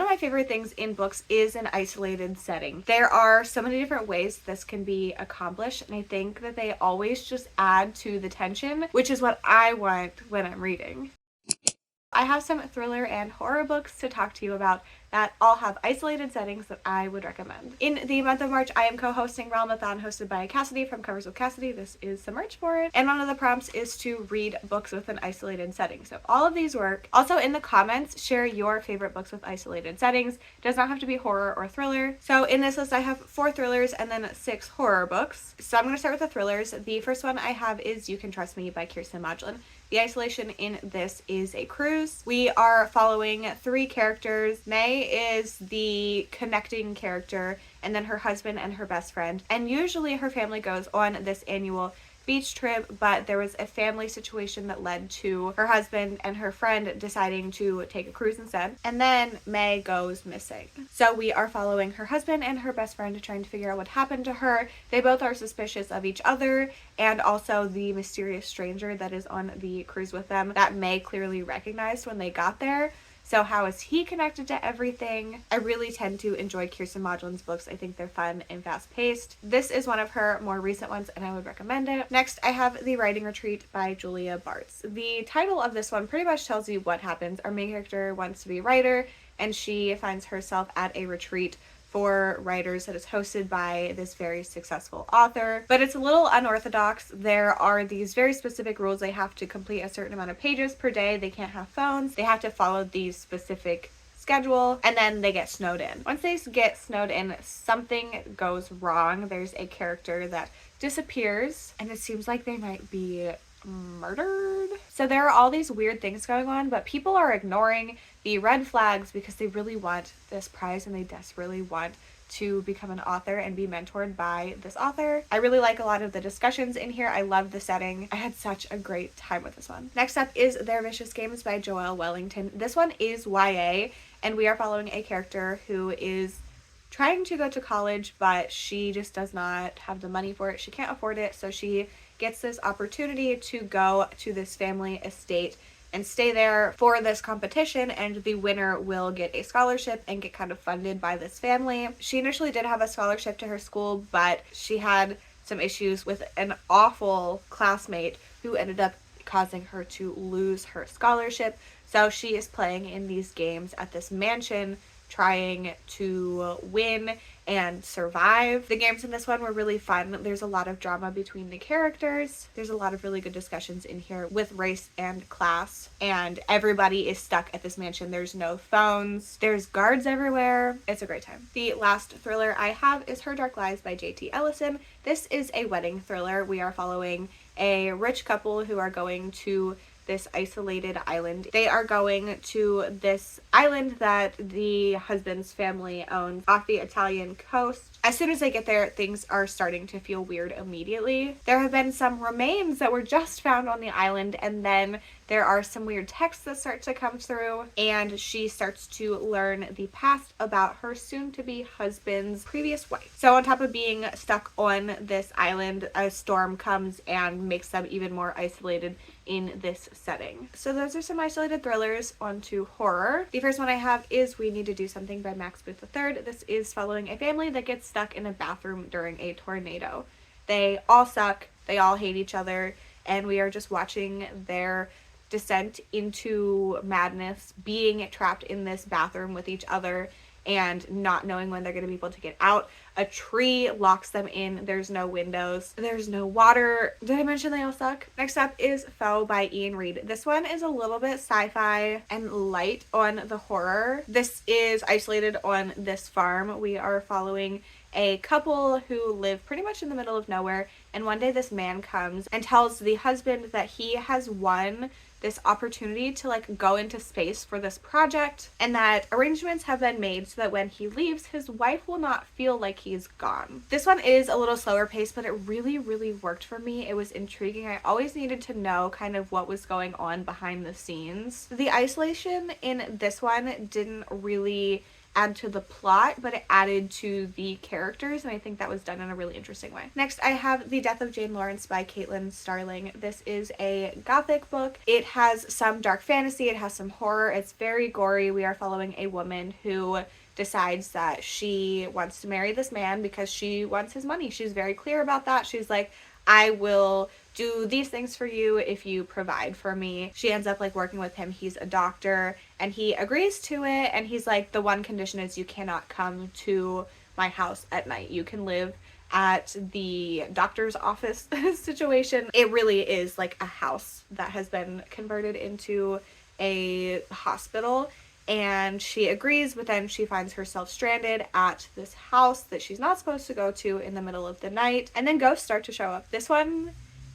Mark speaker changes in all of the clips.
Speaker 1: my favorite things in books is an isolated setting. There are so many different ways this can be accomplished, and I think that they always just add to the tension, which is what I want when I'm reading. I have some thriller and horror books to talk to you about that all have isolated settings that I would recommend. In the month of March, I am co-hosting Realmathon hosted by Cassidy from Covers with Cassidy. This is the merch for it. And one of the prompts is to read books with an isolated setting. So all of these work. Also in the comments, share your favorite books with isolated settings. It does not have to be horror or thriller. So in this list, I have 4 thrillers and then 6 horror books. So I'm going to start with the thrillers. The first one I have is You Can Trust Me by Kirsten Modglin. The isolation in this is a cruise. We are following 3 characters. May is the connecting character, and then her husband and her best friend. And usually her family goes on this annual beach trip, but there was a family situation that led to her husband and her friend deciding to take a cruise instead. And then May goes missing. So we are following her husband and her best friend trying to figure out what happened to her. They both are suspicious of each other and also the mysterious stranger that is on the cruise with them that May clearly recognized when they got there. So how is he connected to everything? I really tend to enjoy Kirsten Modglin's books. I think they're fun and fast-paced. This is one of her more recent ones, and I would recommend it. Next, I have The Writing Retreat by Julia Bartz. The title of this one pretty much tells you what happens. Our main character wants to be a writer, and she finds herself at a retreat for writers that is hosted by this very successful author, but it's a little unorthodox. There are these very specific rules. They have to complete a certain amount of pages per day. They can't have phones. They have to follow these specific schedule, and then they get snowed in. Once they get snowed in, something goes wrong. There's a character that disappears, and it seems like they might be murdered. So there are all these weird things going on, but people are ignoring the red flags because they really want this prize and they desperately want to become an author and be mentored by this author. I really like a lot of the discussions in here. I love the setting. I had such a great time with this one. Next up is Their Vicious Games by Joelle Wellington. This one is YA, and we are following a character who is trying to go to college, but she just does not have the money for it. She can't afford it, so she gets this opportunity to go to this family estate and stay there for this competition, and the winner will get a scholarship and get kind of funded by this family. She initially did have a scholarship to her school, but she had some issues with an awful classmate who ended up causing her to lose her scholarship. So she is playing in these games at this mansion, trying to win and survive. The games in this one were really fun. There's a lot of drama between the characters. There's a lot of really good discussions in here with race and class, and everybody is stuck at this mansion. There's no phones. There's guards everywhere. It's a great time. The last thriller I have is Her Dark Lies by J.T. Ellison. This is a wedding thriller. We are following a rich couple who are going to this isolated island. They are going to this island that the husband's family owns off the Italian coast. As soon as they get there, things are starting to feel weird immediately. There have been some remains that were just found on the island, and then there are some weird texts that start to come through, and she starts to learn the past about her soon-to-be husband's previous wife. So on top of being stuck on this island, a storm comes and makes them even more isolated in this setting. So those are some isolated thrillers. On to horror. The first one I have is We Need to Do Something by Max Booth III. This is following a family that gets stuck in a bathroom during a tornado. They all suck, they all hate each other, and we are just watching their descent into madness, being trapped in this bathroom with each other and not knowing when they're going to be able to get out. A tree locks them in. There's no windows. There's no water. Did I mention they all suck? Next up is Foe by Ian Reid. This one is a little bit sci-fi and light on the horror. This is isolated on this farm. We are following a couple who live pretty much in the middle of nowhere, and one day this man comes and tells the husband that he has won this opportunity to go into space for this project, and that arrangements have been made so that when he leaves, his wife will not feel like he's gone. This one is a little slower paced, but it really worked for me. It was intriguing. I always needed to know kind of what was going on behind the scenes. The isolation in this one didn't really add to the plot, but it added to the characters, and I think that was done in a really interesting way. Next, I have The Death of Jane Lawrence by Caitlin Starling. This is a gothic book. It has some dark fantasy, it has some horror, it's very gory. We are following a woman who decides that she wants to marry this man because she wants his money. She's very clear about that. She's like, I will do these things for you if you provide for me. She ends up like working with him. He's a doctor and he agrees to it, and he's like, the one condition is you cannot come to my house at night. You can live at the doctor's office situation. It really is like a house that has been converted into a hospital. And she agrees, but then she finds herself stranded at this house that she's not supposed to go to in the middle of the night. And then ghosts start to show up. This one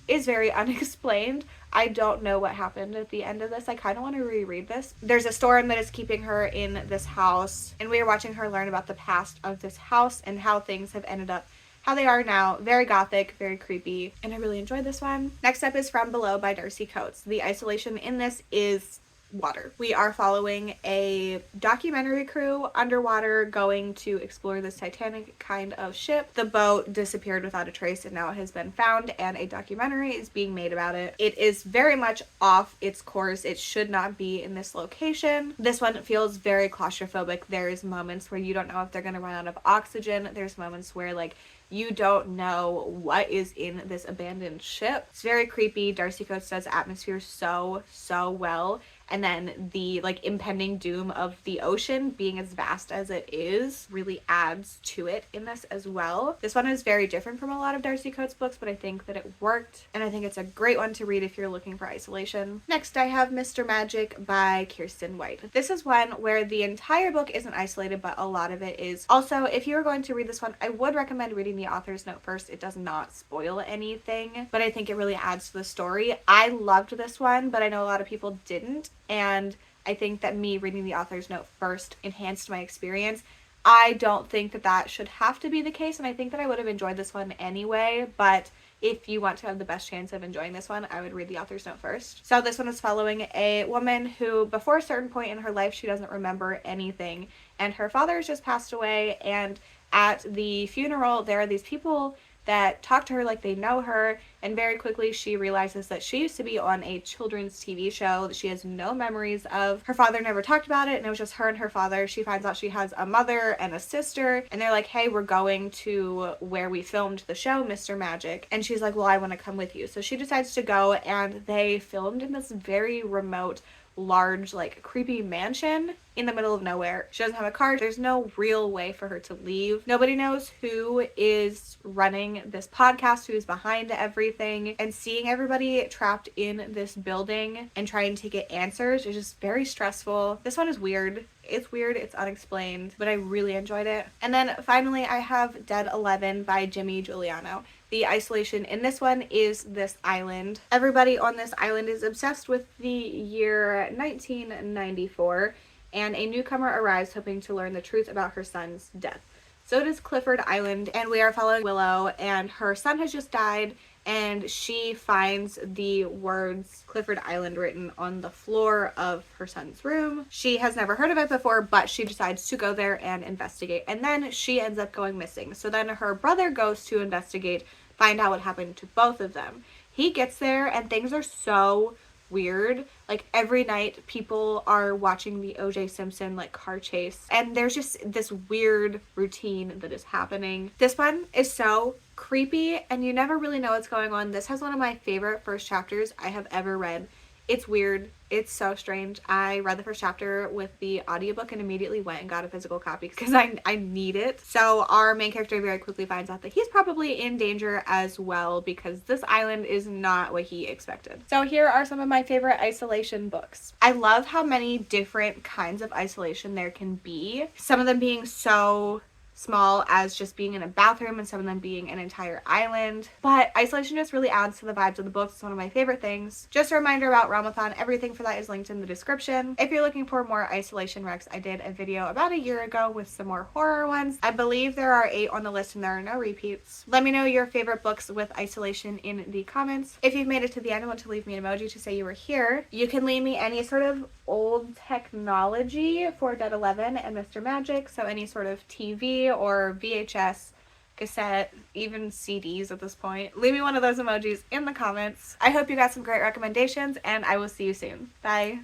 Speaker 1: is very unexplained. I don't know what happened at the end of this. I kind of want to reread this. There's a storm that is keeping her in this house, and we are watching her learn about the past of this house and how things have ended up how they are now. Very gothic, very creepy, and I really enjoyed this one. Next up is From Below by Darcy Coates. The isolation in this is water. We are following a documentary crew underwater going to explore this Titanic kind of ship. The boat disappeared without a trace and now it has been found, and a documentary is being made about it. It is very much off its course. It should not be in this location. This one feels very claustrophobic. There's moments where you don't know if they're going to run out of oxygen. There's moments where like you don't know what is in this abandoned ship. It's very creepy. Darcy Coates does atmosphere so well. And then the like impending doom of the ocean being as vast as it is really adds to it in this as well. This one is very different from a lot of Darcy Coates books, but I think that it worked, and I think it's a great one to read if you're looking for isolation. Next, I have Mr. Magic by Kirsten White. This is one where the entire book isn't isolated, but a lot of it is. Also, if you are going to read this one, I would recommend reading the author's note first. It does not spoil anything, but I think it really adds to the story. I loved this one, but I know a lot of people didn't. And I think that me reading the author's note first enhanced my experience. I don't think that that should have to be the case, and I think that I would have enjoyed this one anyway, but if you want to have the best chance of enjoying this one, I would read the author's note first. So this one is following a woman who, before a certain point in her life, she doesn't remember anything, and her father has just passed away, and at the funeral, there are these people that talk to her like they know her, and very quickly she realizes that she used to be on a children's TV show that she has no memories of. Her father never talked about it, and it was just her and her father. She finds out she has a mother and a sister, and they're like, hey, we're going to where we filmed the show, Mr. Magic. And she's like, well, I want to come with you. So she decides to go, and they filmed in this very remote, large, like creepy mansion in the middle of nowhere. She doesn't have a car. There's no real way for her to leave. Nobody knows who is running this podcast, who's behind everything, and seeing everybody trapped in this building and trying to get answers is just very stressful. This one is weird. It's weird, it's unexplained, but I really enjoyed it. And then finally I have Dead 11 by Jimmy Giuliano. The isolation in this one is this island. Everybody on this island is obsessed with the year 1994, and a newcomer arrives hoping to learn the truth about her son's death. So it is Clifford Island, and we are following Willow, and her son has just died, and she finds the words Clifford Island written on the floor of her son's room. She has never heard of it before, but she decides to go there and investigate, and then she ends up going missing. So then her brother goes to investigate, find out what happened to both of them. He gets there, and things are so weird. Like every night people are watching the O.J. Simpson like car chase, and there's just this weird routine that is happening. This one is so creepy, and you never really know what's going on. This has one of my favorite first chapters I have ever read. It's weird. It's so strange. I read the first chapter with the audiobook and immediately went and got a physical copy because I need it. So our main character very quickly finds out that he's probably in danger as well because this island is not what he expected. So here are some of my favorite isolation books. I love how many different kinds of isolation there can be. Some of them being so small as just being in a bathroom and some of them being an entire island. But isolation just really adds to the vibes of the books. It's one of my favorite things. Just a reminder about Realmathon, everything for that is linked in the description. If you're looking for more isolation recs, I did a video about a year ago with some more horror ones. I believe there are 8 on the list and there are no repeats. Let me know your favorite books with isolation in the comments. If you've made it to the end and want to leave me an emoji to say you were here, you can leave me any sort of old technology for Dead 11 and Mr. Magic, so any sort of TV or VHS, cassette, even CDs at this point. Leave me one of those emojis in the comments. I hope you got some great recommendations, and I will see you soon. Bye!